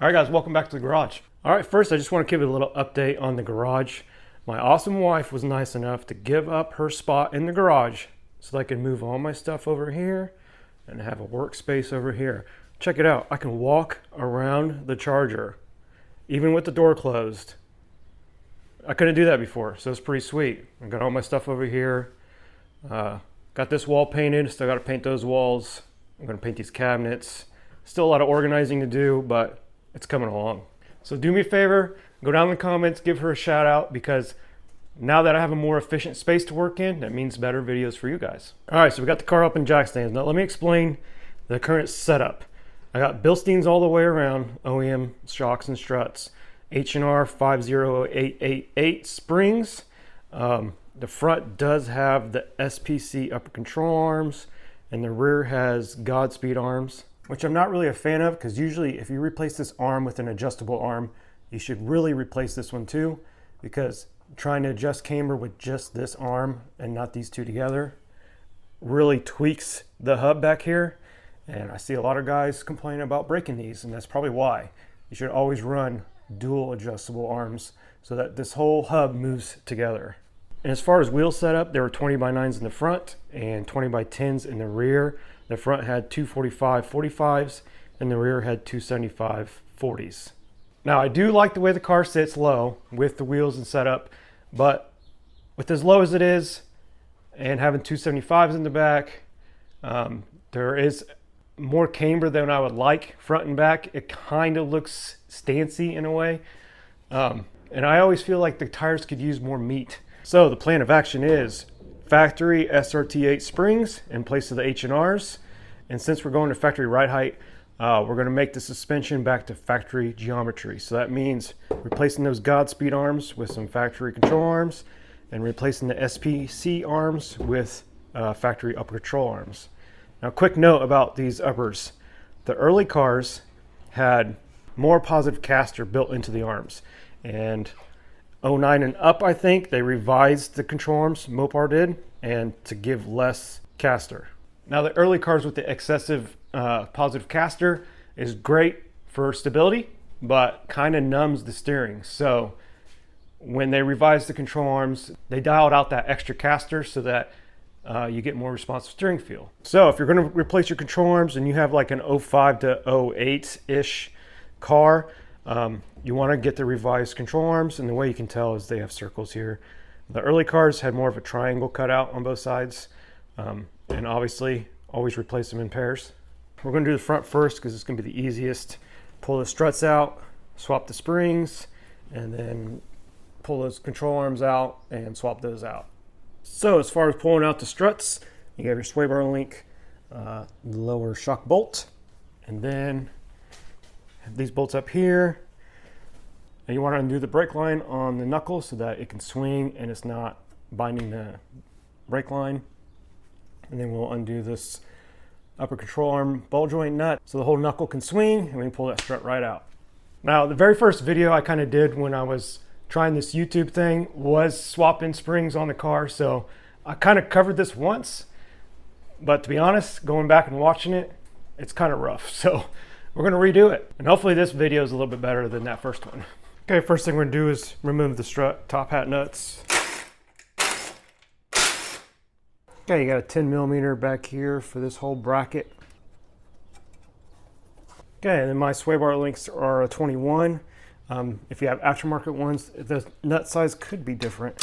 All right, guys, welcome back to the garage. All right, first I just want to give you a little update on the garage. My awesome wife was nice enough to give up her spot in the garage so that I can move all my stuff over here and have a workspace over here. Check it out. I can walk around the charger, even with the door closed. I couldn't do that before, so it's pretty sweet. I got all my stuff over here. Got this wall painted, still got to paint those walls. I'm going to paint these cabinets. Still a lot of organizing to do, but it's coming along. So do me a favor, go down in the comments, give her a shout out, because now that I have a more efficient space to work in, that means better videos for you guys. All right, so we got the car up in jack stands. Now let me explain the current setup. I got Bilsteins all the way around, OEM shocks and struts, H&R 50888 springs. The front does have the SPC upper control arms, and the rear has Godspeed arms, which I'm not really a fan of, because usually if you replace this arm with an adjustable arm, you should really replace this one too, because trying to adjust camber with just this arm and not these two together really tweaks the hub back here. And I see a lot of guys complaining about breaking these, and that's probably why. You should always run dual adjustable arms so that this whole hub moves together. And as far as wheel setup, there were 20x9s in the front and 20x10s in the rear. The front had 245 45s and the rear had 275 40s. Now I do like the way the car sits low with the wheels and setup, but with as low as it is and having 275s in the back, there is more camber than I would like front and back. It kind of looks stancy in a way. And I always feel like the tires could use more meat. So the plan of action is factory SRT 8 springs in place of the H&Rs. And since we're going to factory ride height, we're going to make the suspension back to factory geometry. So that means replacing those Godspeed arms with some factory control arms and replacing the SPC arms with factory upper control arms. Now, quick note about these uppers. The early cars had more positive caster built into the arms. And 09 and up, I think, they revised the control arms, Mopar did, and to give less caster. Now, the early cars with the excessive positive caster is great for stability, but kind of numbs the steering. So when they revised the control arms, they dialed out that extra caster so that you get more responsive steering feel. So if you're going to replace your control arms and you have like an 05 to 08-ish car, you want to get the revised control arms, and the way you can tell is they have circles here. The early cars had more of a triangle cutout on both sides, and obviously always replace them in pairs. We're going to do the front first because it's going to be the easiest. Pull the struts out, swap the springs, and then pull those control arms out and swap those out. So as far as pulling out the struts, you have your sway bar link, lower shock bolt, and then have these bolts up here. And you want to undo the brake line on the knuckle so that it can swing and it's not binding the brake line. And then we'll undo this upper control arm ball joint nut so the whole knuckle can swing, and we can pull that strut right out. Now, the very first video I kind of did when I was trying this YouTube thing was swapping springs on the car. So I kind of covered this once, but to be honest, going back and watching it, it's kind of rough. So we're going to redo it. And hopefully this video is a little bit better than that first one. Okay, first thing we're going to do is remove the strut top hat nuts. Okay, you got a 10mm back here for this whole bracket. Okay, and then my sway bar links are a 21. If you have aftermarket ones, the nut size could be different.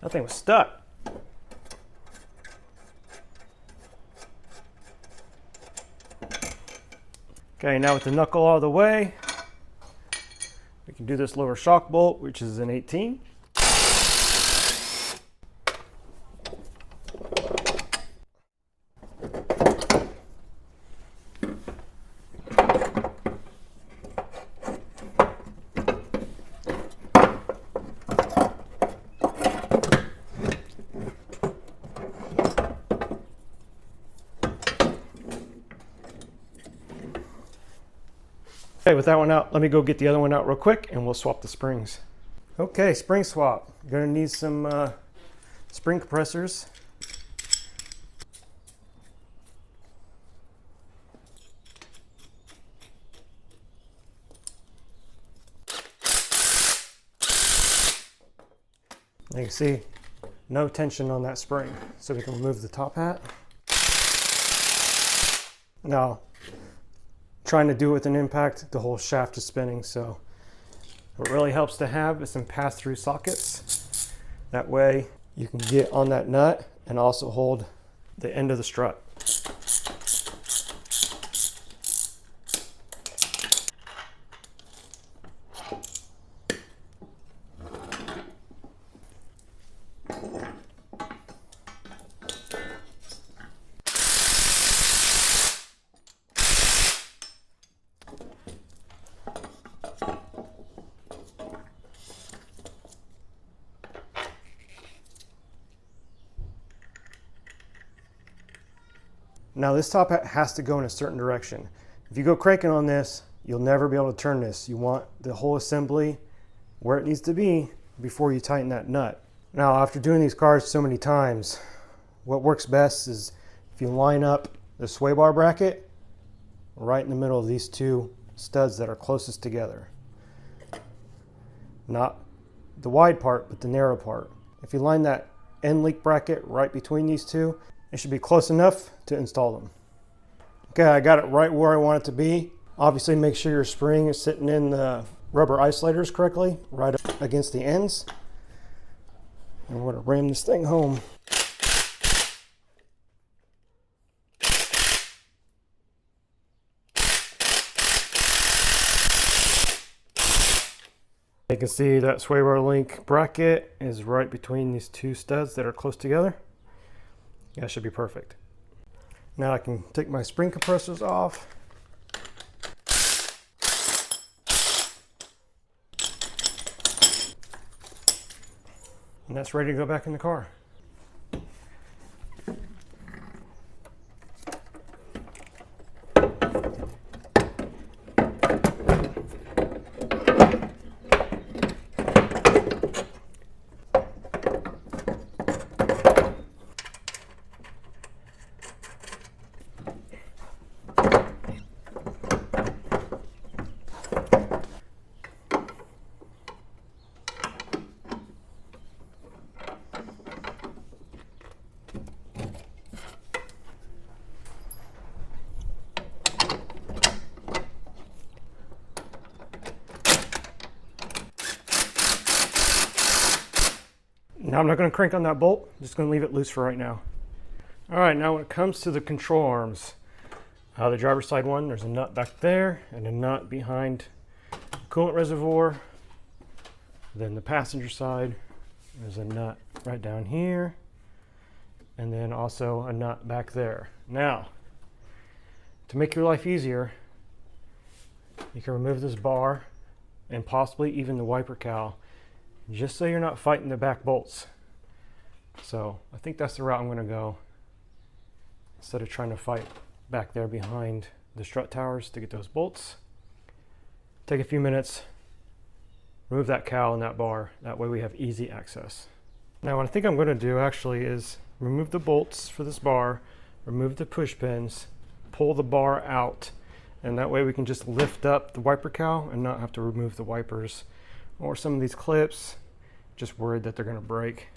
That thing was stuck. Okay, now with the knuckle out of the way, we can do this lower shock bolt, which is an 18. Okay, with that one out, let me go get the other one out real quick and we'll swap the springs. Okay, spring swap. You're gonna need some spring compressors. You can see no tension on that spring, so we can remove the top hat. Now, trying to do it with an impact, the whole shaft is spinning, so what really helps to have is some pass-through sockets. That way you can get on that nut and also hold the end of the strut. Now this top hat has to go in a certain direction. If you go cranking on this, you'll never be able to turn this. You want the whole assembly where it needs to be before you tighten that nut. Now after doing these cars so many times, what works best is if you line up the sway bar bracket right in the middle of these two studs that are closest together. Not the wide part, but the narrow part. If you line that end link bracket right between these two, it should be close enough to install them. Okay, I got it right where I want it to be. Obviously make sure your spring is sitting in the rubber isolators correctly, right up against the ends. I'm going to ram this thing home. You can see that sway bar link bracket is right between these two studs that are close together. That should be perfect. Now I can take my spring compressors off. And that's ready to go back in the car. Now I'm not going to crank on that bolt, I'm just going to leave it loose for right now. All right, now when it comes to the control arms, the driver's side one, there's a nut back there and a nut behind the coolant reservoir. Then the passenger side, there's a nut right down here, and then also a nut back there. Now, to make your life easier, you can remove this bar and possibly even the wiper cowl, just so you're not fighting the back bolts. So I think that's the route I'm going to go, instead of trying to fight back there behind the strut towers to get those bolts. Take a few minutes, remove that cowl and that bar, that way we have easy access. Now what I think I'm going to do actually is remove the bolts for this bar, remove the push pins, pull the bar out, and that way we can just lift up the wiper cowl and not have to remove the wipers or some of these clips. Just worried that they're going to break.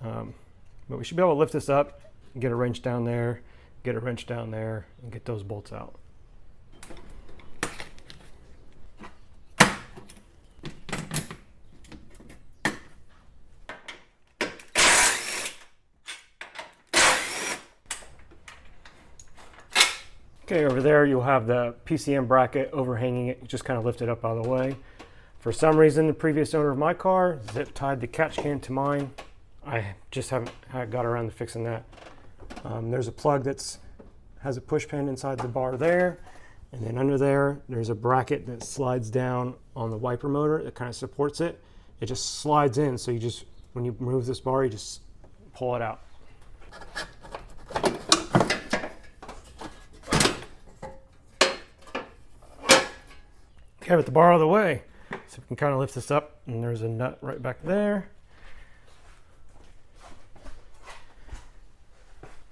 But we should be able to lift this up, get a wrench down there, get a wrench down there, and get those bolts out. Okay, over there you'll have the PCM bracket overhanging it. You just kind of lift it up out of the way. For some reason, the previous owner of my car zip tied the catch can to mine. I just haven't got around to fixing that. There's a plug that has a push pin inside the bar there, and then under there, there's a bracket that slides down on the wiper motor that kind of supports it. It just slides in, so you just, when you remove this bar, you just pull it out. Okay, with the bar out of the way, so we can kind of lift this up, and there's a nut right back there.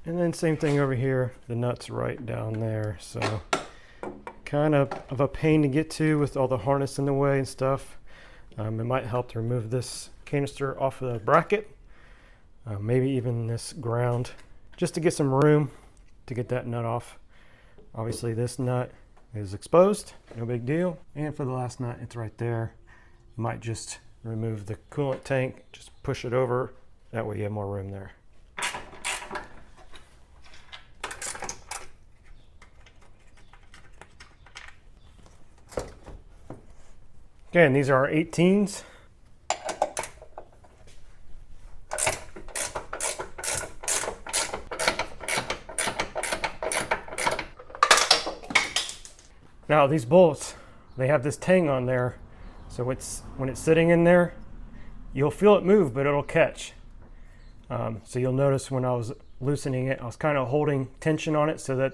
And then same thing over here, the nut's right down there. So kind of a pain to get to with all the harness in the way and stuff. It might help to remove this canister off of the bracket, maybe even this ground, just to get some room to get that nut off. Obviously this nut is exposed, no big deal. And for the last nut, it's right there. You might just remove the coolant tank, just push it over. That way you have more room there. Okay, and these are our 18s. Now these bolts, they have this tang on there, so when it's sitting in there, you'll feel it move, but it'll catch. So you'll notice when I was loosening it, I was kind of holding tension on it so that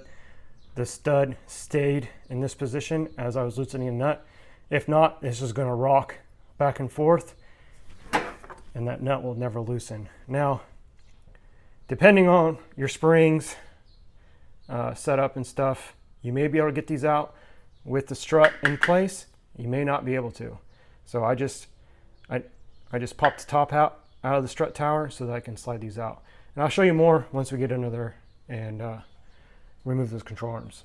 the stud stayed in this position as I was loosening the nut. If not, it's just going to rock back and forth, and that nut will never loosen. Now, depending on your springs setup and stuff, you may be able to get these out with the strut in place. You may not be able to. So I just popped the top out of the strut tower so that I can slide these out. And I'll show you more once we get under there and remove those control arms.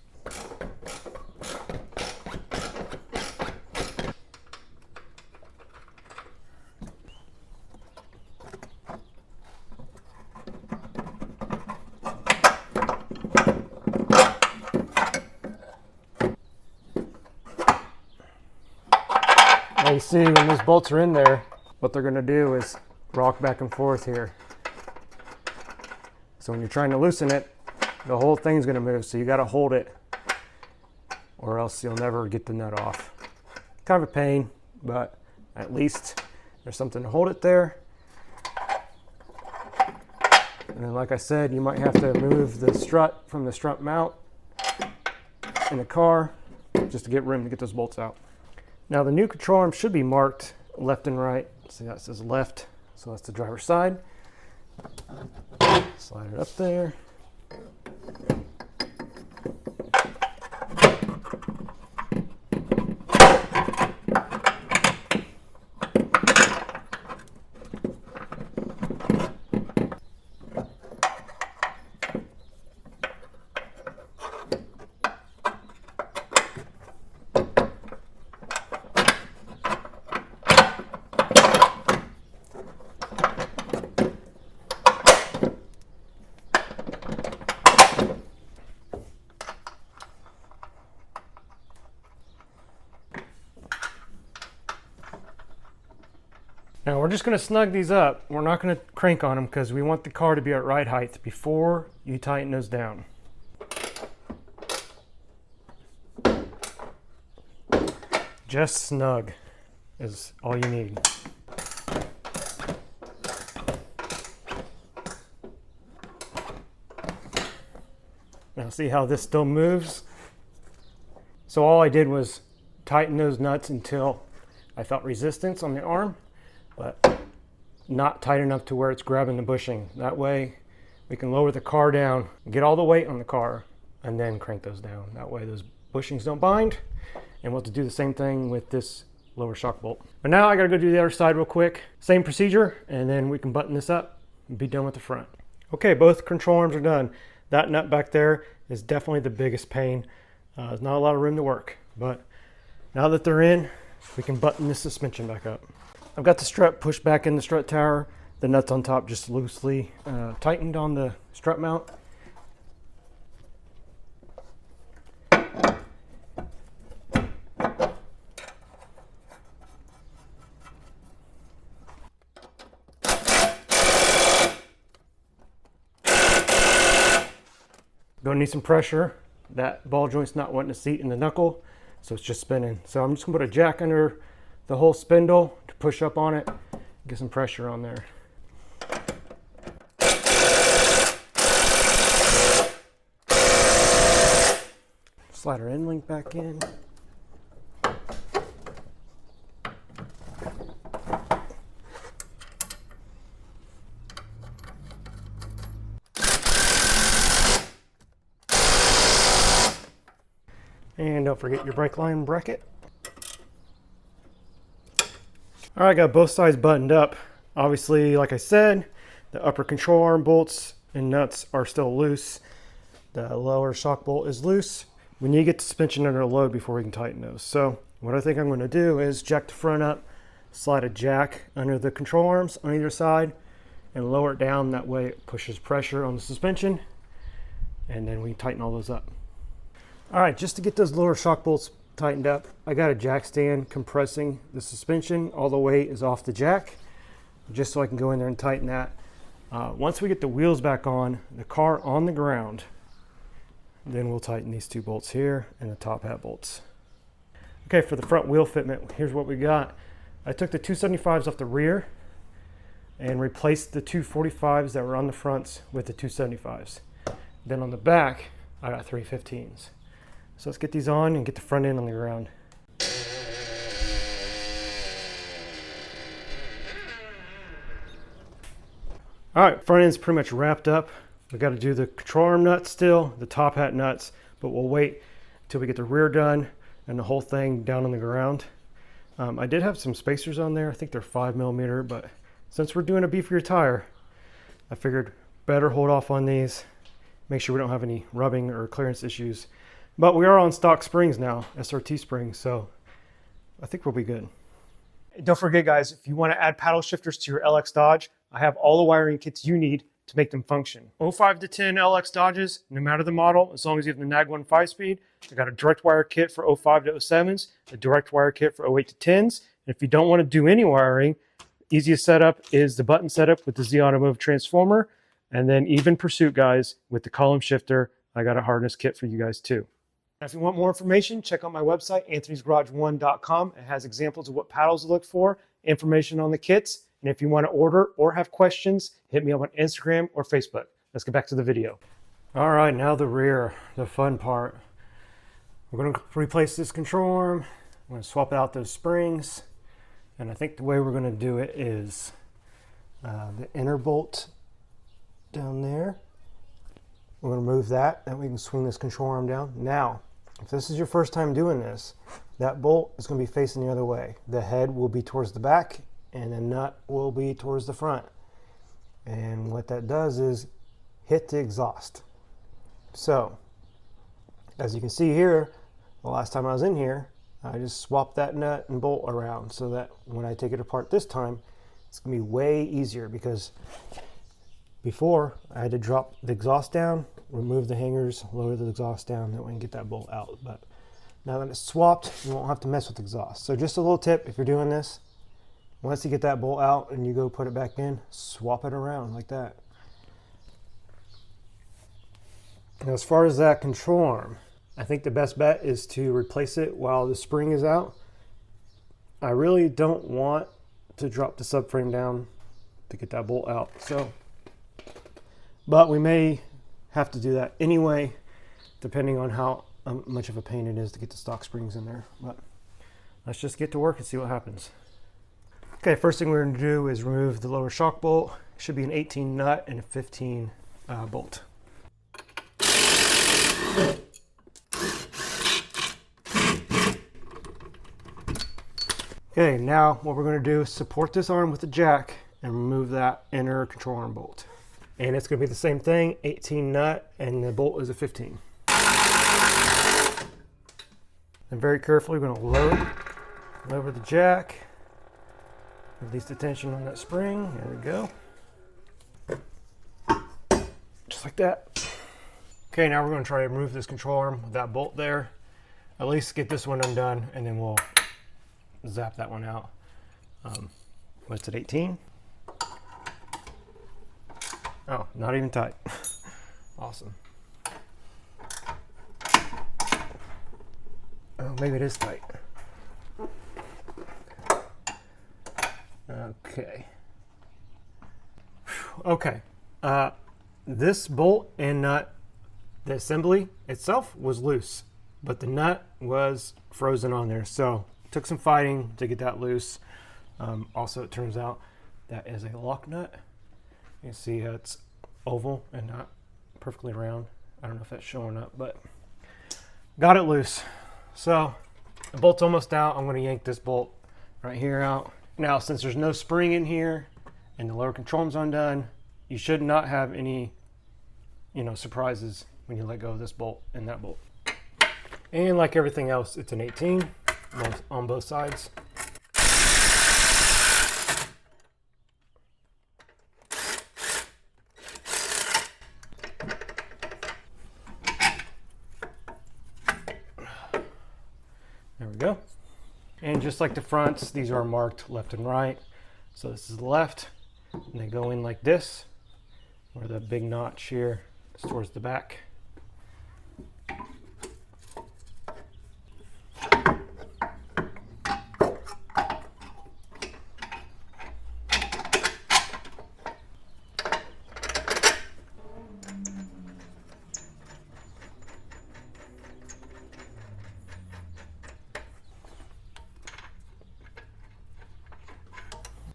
Now you see when these bolts are in there, what they're going to do is rock back and forth here. So when you're trying to loosen it, the whole thing's going to move, so you got to hold it or else you'll never get the nut off. Kind of a pain, but at least there's something to hold it there. And then like I said, you might have to remove the strut from the strut mount in the car just to get room to get those bolts out. Now the new control arm should be marked left and right. See that says left, so that's the driver's side. Slide it up there. Now we're just going to snug these up. We're not going to crank on them because we want the car to be at right height before you tighten those down. Just snug is all you need. Now see how this still moves? So all I did was tighten those nuts until I felt resistance on the arm, but not tight enough to where it's grabbing the bushing. That way we can lower the car down, get all the weight on the car, and then crank those down. That way those bushings don't bind, and we'll have to do the same thing with this lower shock bolt. But now I gotta go do the other side real quick. Same procedure, and then we can button this up and be done with the front. Okay, both control arms are done. That nut back there is definitely the biggest pain. There's not a lot of room to work, but now that they're in, we can button this suspension back up. I've got the strut pushed back in the strut tower. The nuts on top just loosely tightened on the strut mount. Gonna need some pressure. That ball joint's not wanting to seat in the knuckle, so it's just spinning. So I'm just gonna put a jack under the whole spindle to push up on it, get some pressure on there. Slide our end link back in. And don't forget your brake line bracket. All right, got both sides buttoned up. Obviously, like I said, the upper control arm bolts and nuts are still loose. The lower shock bolt is loose. We need to get the suspension under load before we can tighten those. So what I think I'm going to do is jack the front up, slide a jack under the control arms on either side, and lower it down. That way it pushes pressure on the suspension, and then we tighten all those up. All right, just to get those lower shock bolts tightened up, I got a jack stand compressing the suspension. All the weight is off the jack, just so I can go in there and tighten that. Once we get the wheels back on, the car on the ground, then we'll tighten these two bolts here and the top hat bolts. Okay, for the front wheel fitment, here's what we got. I took the 275s off the rear and replaced the 245s that were on the fronts with the 275s. Then on the back, I got 315s. So let's get these on and get the front end on the ground. All right, front end's pretty much wrapped up. We got to do the control arm nuts still, the top hat nuts, but we'll wait until we get the rear done and the whole thing down on the ground. I did have some spacers on there. I think they're 5mm, but since we're doing a beefier tire, I figured better hold off on these, make sure we don't have any rubbing or clearance issues. But we are on stock springs now, SRT springs, so I think we'll be good. Don't forget, guys, if you want to add paddle shifters to your LX Dodge, I have all the wiring kits you need to make them function. 05 to 10 LX Dodges, no matter the model, as long as you have the NAG 1 5-speed. I got a direct wire kit for 05 to 07s, a direct wire kit for 08 to 10s. And if you don't want to do any wiring, easiest setup is the button setup with the Z Automotive transformer. And then even Pursuit, guys, with the column shifter, I got a harness kit for you guys too. If you want more information, check out my website, anthonysgarage1.com. It has examples of what paddles to look for, information on the kits. And if you want to order or have questions, hit me up on Instagram or Facebook. Let's get back to the video. All right, now the rear, the fun part. We're going to replace this control arm. I'm going to swap out those springs. And I think the way we're going to do it is the inner bolt down there. We're going to move that, and we can swing this control arm down. Now, if this is your first time doing this, that bolt is going to be facing the other way. The head will be towards the back, and the nut will be towards the front. And what that does is hit the exhaust. So, as you can see here, the last time I was in here, I just swapped that nut and bolt around so that when I take it apart this time, it's going to be way easier, because before I had to drop the exhaust down, remove the hangers, lower the exhaust down, that way I can get that bolt out. But now that it's swapped, you won't have to mess with the exhaust. So just a little tip, if you're doing this, once you get that bolt out and you go put it back in, swap it around like that. Now, as far as that control arm, I think the best bet is to replace it while the spring is out. I really don't want to drop the subframe down to get that bolt out. But we may have to do that anyway, depending on how much of a pain it is to get the stock springs in there. But let's just get to work and see what happens. Okay, first thing we're going to do is remove the lower shock bolt. It should be an 18 nut and a 15 bolt. Okay, now what we're going to do is support this arm with the jack and remove that inner control arm bolt. And it's going to be the same thing, 18 nut, and the bolt is a 15. And very carefully, we're going to lower the jack. Release the tension on that spring. There we go. Just like that. Okay, now we're going to try to remove this control arm with that bolt there. At least get this one undone, and then we'll zap that one out. What's it, 18? Oh, not even tight. Awesome. Oh, maybe it is tight. Okay. Okay. This bolt and nut, the assembly itself was loose, but the nut was frozen on there. So it took some fighting to get that loose. Also, it turns out that is a lock nut. You can see it's oval and not perfectly round. I don't know if that's showing up, but got it loose. So the bolt's almost out. I'm going to yank this bolt right here out. Now, since there's no spring in here and the lower control arm's undone, you should not have any, surprises when you let go of this bolt and that bolt. And like everything else, it's an 18 on both sides. There we go. And just like the fronts, these are marked left and right. So this is the left, and they go in like this, where the big notch here is towards the back.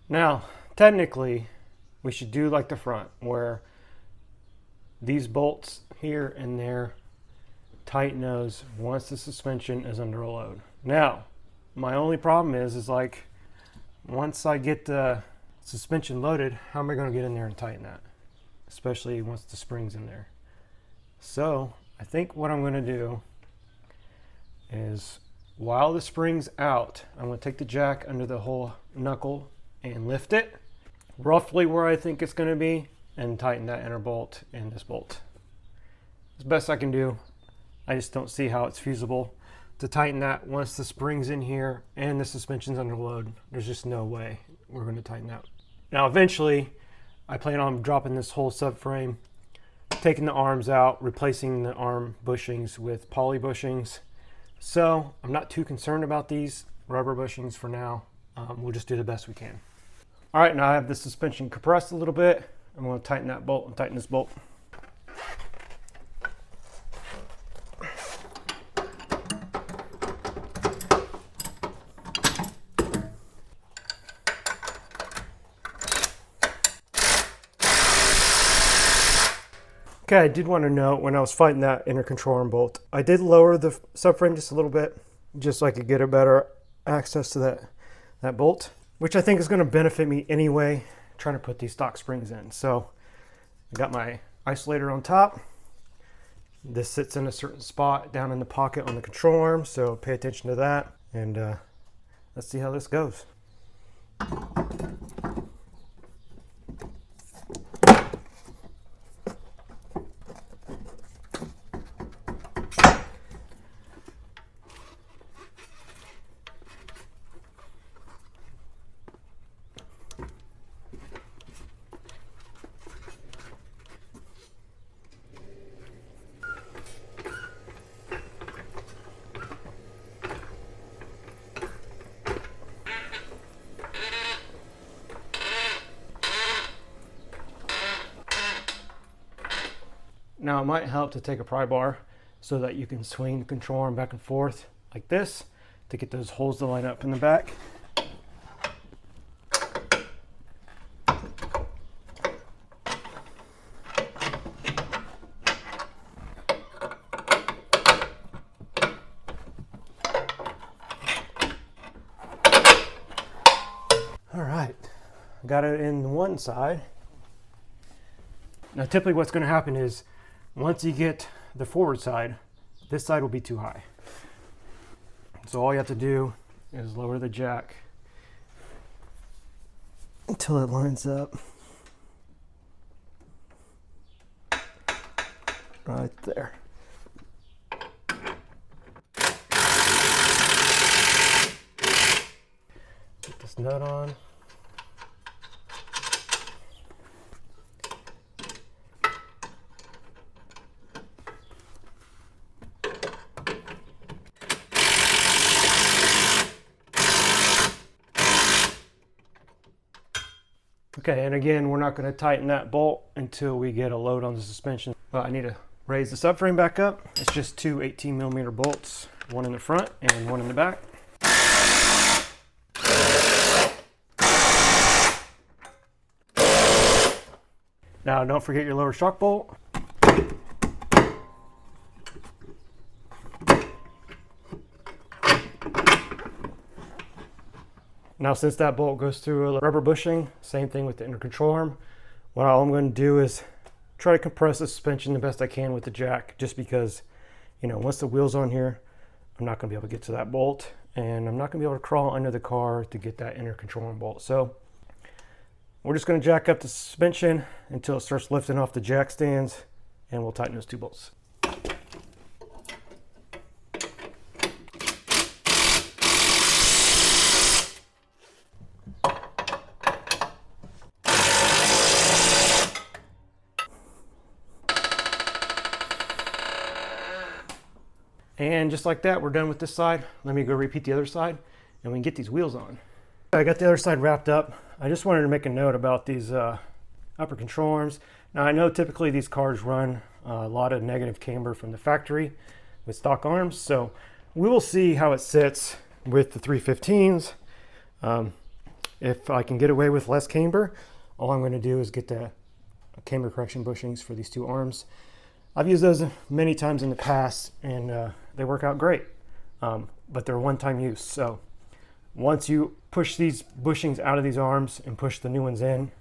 Now, technically, we should do like the front, where these bolts here and there tighten those once the suspension is under a load. Now, my only problem is like, once I get the suspension loaded, how am I going to get in there and tighten that? Especially once the spring's in there. So, I think what I'm going to do is, while the spring's out, I'm going to take the jack under the whole knuckle and lift it roughly where I think it's going to be and tighten that inner bolt and this bolt. As best I can do. I just don't see how it's feasible to tighten that once the spring's in here and the suspension's under load. There's just no way we're going to tighten that. Now eventually I plan on dropping this whole subframe, taking the arms out, replacing the arm bushings with poly bushings. So I'm not too concerned about these rubber bushings for now. We'll just do the best we can. All right, now I have the suspension compressed a little bit. I'm going to tighten that bolt and tighten this bolt. Okay, I did want to note when I was fighting that inner control arm bolt, I did lower the subframe just a little bit, just so I could get a better access to that bolt, which I think is going to benefit me anyway, trying to put these stock springs in. So I got my isolator on top. This sits in a certain spot down in the pocket on the control arm, so pay attention to that, and let's see how this goes. Now it might help to take a pry bar so that you can swing the control arm back and forth like this to get those holes to line up in the back. All right, got it in one side. Now typically what's going to happen is once you get the forward side, this side will be too high. So all you have to do is lower the jack until it lines up right there. Get this nut on. Okay, and again, we're not going to tighten that bolt until we get a load on the suspension. Well, I need to raise the subframe back up. It's just two 18mm bolts, one in the front and one in the back. Now, don't forget your lower shock bolt. Now, since that bolt goes through a rubber bushing, same thing with the inner control arm. What all I'm going to do is try to compress the suspension the best I can with the jack, just because, you know, once the wheel's on here, I'm not going to be able to get to that bolt, and I'm not going to be able to crawl under the car to get that inner control arm bolt. So we're just going to jack up the suspension until it starts lifting off the jack stands, and we'll tighten those 2 bolts. And just like that, we're done with this side. Let me go repeat the other side and we can get these wheels on. I got the other side wrapped up. I just wanted to make a note about these upper control arms. Now, I know typically these cars run a lot of negative camber from the factory with stock arms, so we will see how it sits with the 315s. If I can get away with less camber, all I'm going to do is get the camber correction bushings for these 2 arms. I've used those many times in the past, and they work out great, but they're one-time use. So once you push these bushings out of these arms and push the new ones in,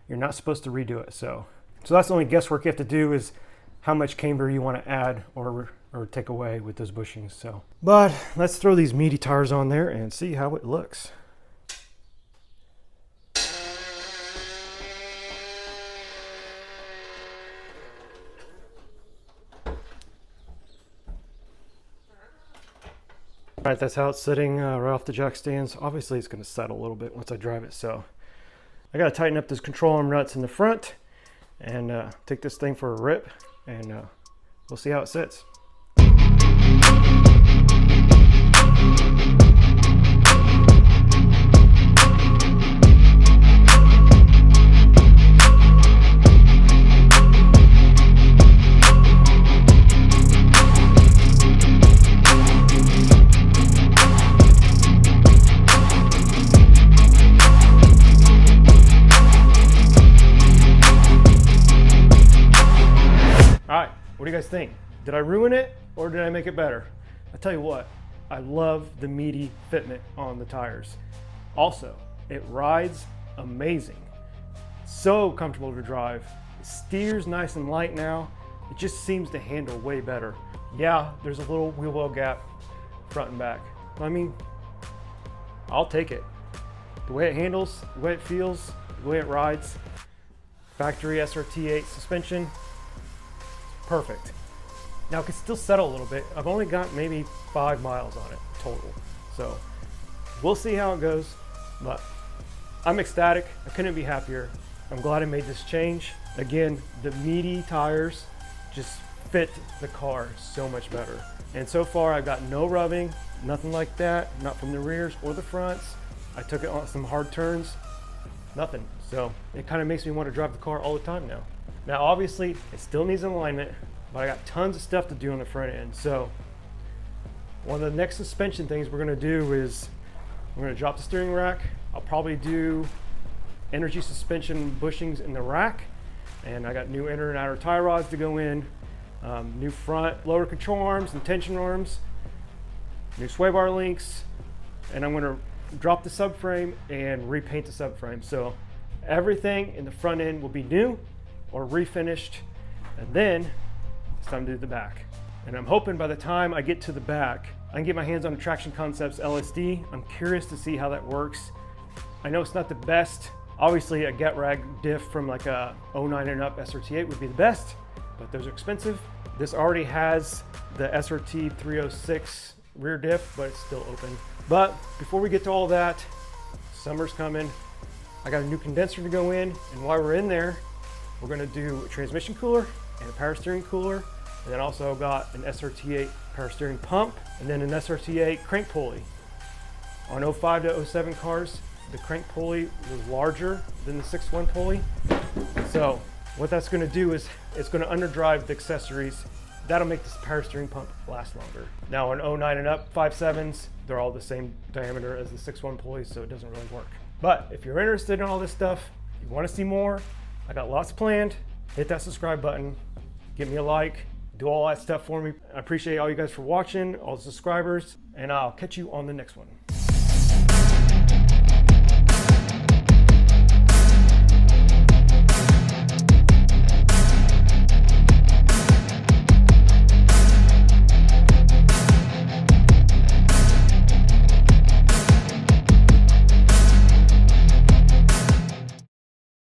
you're not supposed to redo it. So that's the only guesswork you have to do, is how much camber you want to add or take away with those bushings. So, but let's throw these meaty tires on there and see how it looks. All right, that's how it's sitting right off the jack stands. Obviously, it's going to settle a little bit once I drive it. So I got to tighten up those control arm nuts in the front and take this thing for a rip, and we'll see how it sits. What do you guys think? Did I ruin it or did I make it better? I tell you what, I love the meaty fitment on the tires. Also, it rides amazing. So comfortable to drive. It steers nice and light now. It just seems to handle way better. Yeah, there's a little wheel well gap front and back. I mean, I'll take it. The way it handles, the way it feels, the way it rides. Factory SRT 8 suspension. Perfect. Now it can still settle a little bit. I've only got maybe 5 miles on it total. So we'll see how it goes, but I'm ecstatic. I couldn't be happier. I'm glad I made this change. Again, the meaty tires just fit the car so much better. And so far I've got no rubbing, nothing like that, not from the rears or the fronts. I took it on some hard turns, nothing. So it kind of makes me want to drive the car all the time now. Now, obviously, it still needs alignment, but I got tons of stuff to do on the front end. So one of the next suspension things we're going to do is we're going to drop the steering rack. I'll probably do energy suspension bushings in the rack, and I got new inner and outer tie rods to go in, new front lower control arms and tension arms, new sway bar links, and I'm going to drop the subframe and repaint the subframe. So everything in the front end will be new or refinished, and then it's time to do the back. And I'm hoping by the time I get to the back, I can get my hands on Traction Concepts LSD. I'm curious to see how that works. I know it's not the best. Obviously, a get rag diff from like a 09 and up SRT8 would be the best, but those are expensive. This already has the SRT 306 rear diff, but it's still open. But before we get to all that, summer's coming. I got a new condenser to go in, and while we're in there, we're going to do a transmission cooler and a power steering cooler, and then also got an SRT8 power steering pump, and then an SRT8 crank pulley. On 05 to 07 cars, the crank pulley was larger than the 6.1 pulley. So what that's going to do is it's going to underdrive the accessories. That'll make this power steering pump last longer. Now on 09 and up 5.7s, they're all the same diameter as the 6.1 pulley, so it doesn't really work. But if you're interested in all this stuff, you want to see more, I got lots planned. Hit that subscribe button, give me a like, do all that stuff for me. I appreciate all you guys for watching, all the subscribers, and I'll catch you on the next one.